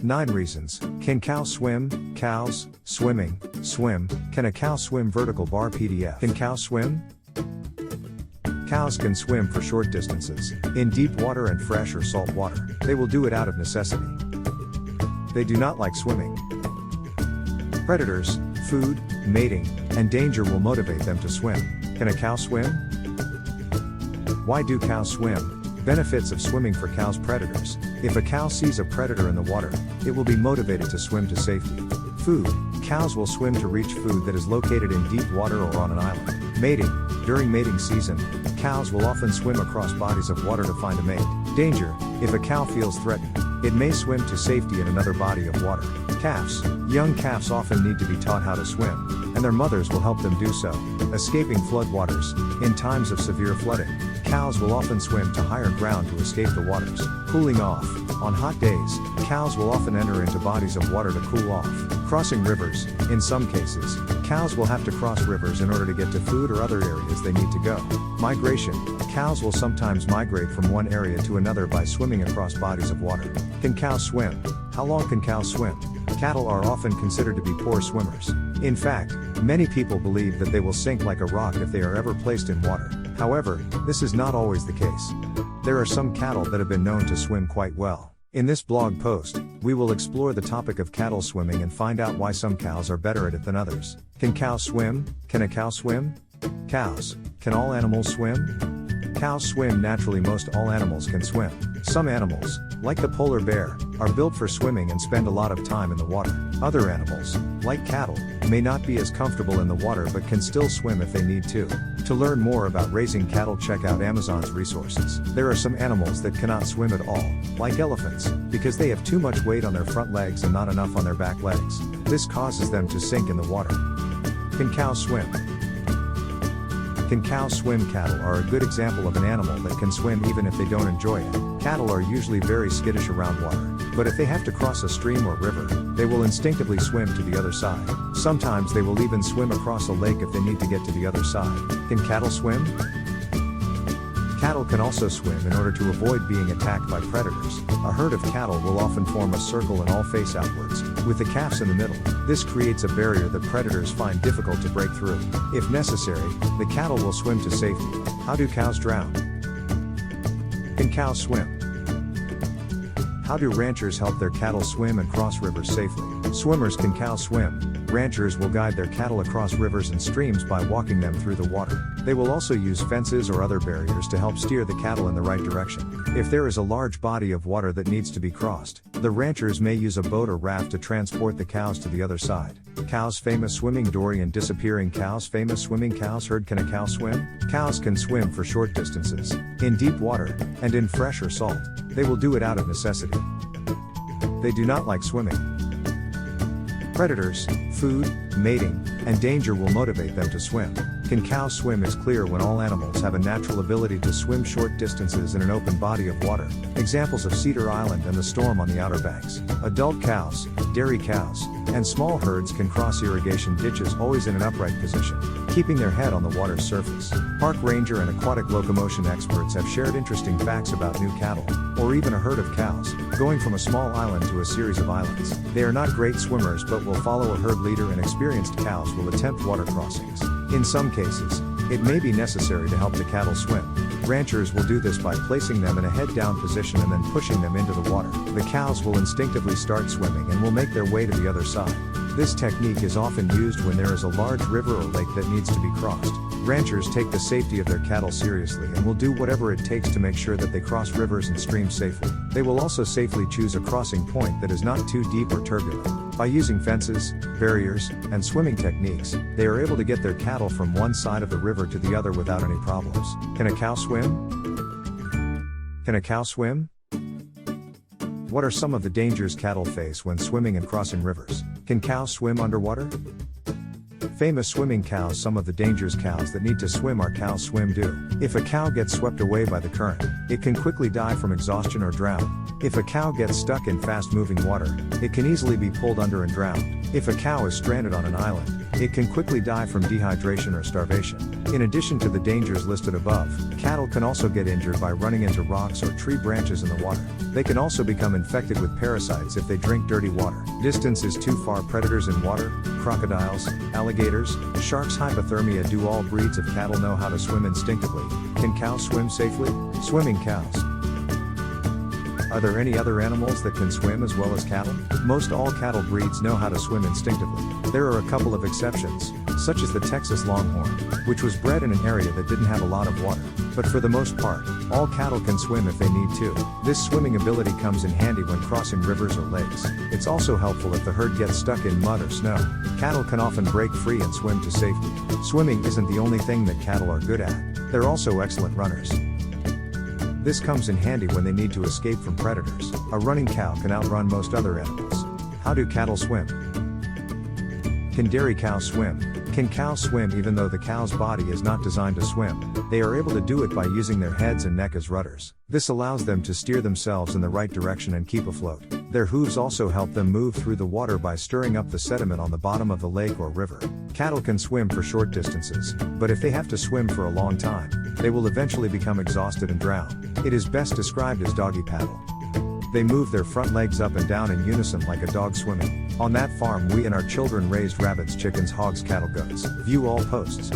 9 reasons. Can cows swim? Cows, swimming, swim. Can a cow swim? Vertical bar PDF. Can cows swim? Cows can swim for short distances, in deep water and fresh or salt water. They will do it out of necessity. They do not like swimming. Predators, food, mating, and danger will motivate them to swim. Can a cow swim? Why do cows swim? Benefits of swimming for cows. Predators. If a cow sees a predator in the water, it will be motivated to swim to safety. Food. Cows will swim to reach food that is located in deep water or on an island. Mating. During mating season, cows will often swim across bodies of water to find a mate. Danger. If a cow feels threatened, it may swim to safety in another body of water. Calves. Young calves often need to be taught how to swim, and their mothers will help them do so. Escaping floodwaters. In times of severe flooding, cows will often swim to higher ground to escape the waters. Cooling off. On hot days, cows will often enter into bodies of water to cool off. Crossing rivers. In some cases, cows will have to cross rivers in order to get to food or other areas they need to go. Migration. Cows will sometimes migrate from one area to another by swimming across bodies of water. Can cows swim? How long can cows swim? Cattle are often considered to be poor swimmers. In fact, many people believe that they will sink like a rock if they are ever placed in water. However, this is not always the case. There are some cattle that have been known to swim quite well. In this blog post, we will explore the topic of cattle swimming and find out why some cows are better at it than others. Can cows swim? Can a cow swim? Cows. Can all animals swim? Cows swim naturally. Most all animals can swim. Some animals, like the polar bear, are built for swimming and spend a lot of time in the water. Other animals, like cattle, may not be as comfortable in the water but can still swim if they need to. To learn more about raising cattle, check out Amazon's resources. There are some animals that cannot swim at all, like elephants, because they have too much weight on their front legs and not enough on their back legs. This causes them to sink in the water. Can cows swim? Can cows swim? Cattle are a good example of an animal that can swim even if they don't enjoy it. Cattle are usually very skittish around water, but if they have to cross a stream or river, they will instinctively swim to the other side. Sometimes they will even swim across a lake if they need to get to the other side. Can cattle swim? Cattle can also swim in order to avoid being attacked by predators. A herd of cattle will often form a circle and all face outwards, with the calves in the middle. This creates a barrier that predators find difficult to break through. If necessary, the cattle will swim to safety. How do cows drown? Can cows swim? How do ranchers help their cattle swim and cross rivers safely? Swimmers. Can cows swim? Ranchers will guide their cattle across rivers and streams by walking them through the water. They will also use fences or other barriers to help steer the cattle in the right direction. If there is a large body of water that needs to be crossed, the ranchers may use a boat or raft to transport the cows to the other side. Cows. Famous swimming. Dory and disappearing cows. Famous swimming cows. Herd. Can a cow swim? Cows can swim for short distances, in deep water, and in fresh or salt. They will do it out of necessity. They do not like swimming. Predators, food, mating, and danger will motivate them to swim. Can cows swim? Is clear when all animals have a natural ability to swim short distances in an open body of water. Examples of Cedar Island and the Storm on the Outer Banks. Adult cows, dairy cows, and small herds can cross irrigation ditches always in an upright position, keeping their head on the water's surface. Park ranger and aquatic locomotion experts have shared interesting facts about new cattle, or even a herd of cows, going from a small island to a series of islands. They are not great swimmers but will follow a herd leader, and experienced cows will attempt water crossings. In some cases, it may be necessary to help the cattle swim. Ranchers will do this by placing them in a head-down position and then pushing them into the water. The cows will instinctively start swimming and will make their way to the other side. This technique is often used when there is a large river or lake that needs to be crossed. Ranchers take the safety of their cattle seriously and will do whatever it takes to make sure that they cross rivers and streams safely. They will also safely choose a crossing point that is not too deep or turbulent. By using fences, barriers, and swimming techniques, they are able to get their cattle from one side of the river to the other without any problems. Can a cow swim? Can a cow swim? What are some of the dangers cattle face when swimming and crossing rivers? Can cows swim underwater? Famous swimming cows. Some of the dangers cows that need to swim are cows swim do. If a cow gets swept away by the current, it can quickly die from exhaustion or drown. If a cow gets stuck in fast-moving water, it can easily be pulled under and drowned. If a cow is stranded on an island, it can quickly die from dehydration or starvation. In addition to the dangers listed above, cattle can also get injured by running into rocks or tree branches in the water. They can also become infected with parasites if they drink dirty water. Distance is too far. Predators in water, crocodiles, alligators, sharks. Hypothermia. Do all breeds of cattle know how to swim instinctively? Can cows swim safely? Swimming cows. Are there any other animals that can swim as well as cattle? Most all cattle breeds know how to swim instinctively. There are a couple of exceptions, such as the Texas Longhorn, which was bred in an area that didn't have a lot of water. But for the most part, all cattle can swim if they need to. This swimming ability comes in handy when crossing rivers or lakes. It's also helpful if the herd gets stuck in mud or snow. Cattle can often break free and swim to safety. Swimming isn't the only thing that cattle are good at. They're also excellent runners. This comes in handy when they need to escape from predators. A running cow can outrun most other animals. How do cattle swim? Can dairy cows swim? Can cows swim? Even though the cow's body is not designed to swim, they are able to do it by using their heads and neck as rudders. This allows them to steer themselves in the right direction and keep afloat. Their hooves also help them move through the water by stirring up the sediment on the bottom of the lake or river. Cattle can swim for short distances, but if they have to swim for a long time, they will eventually become exhausted and drown. It is best described as doggy paddle. They move their front legs up and down in unison like a dog swimming. On that farm we and our children raised rabbits, chickens, hogs, cattle, goats. View all posts.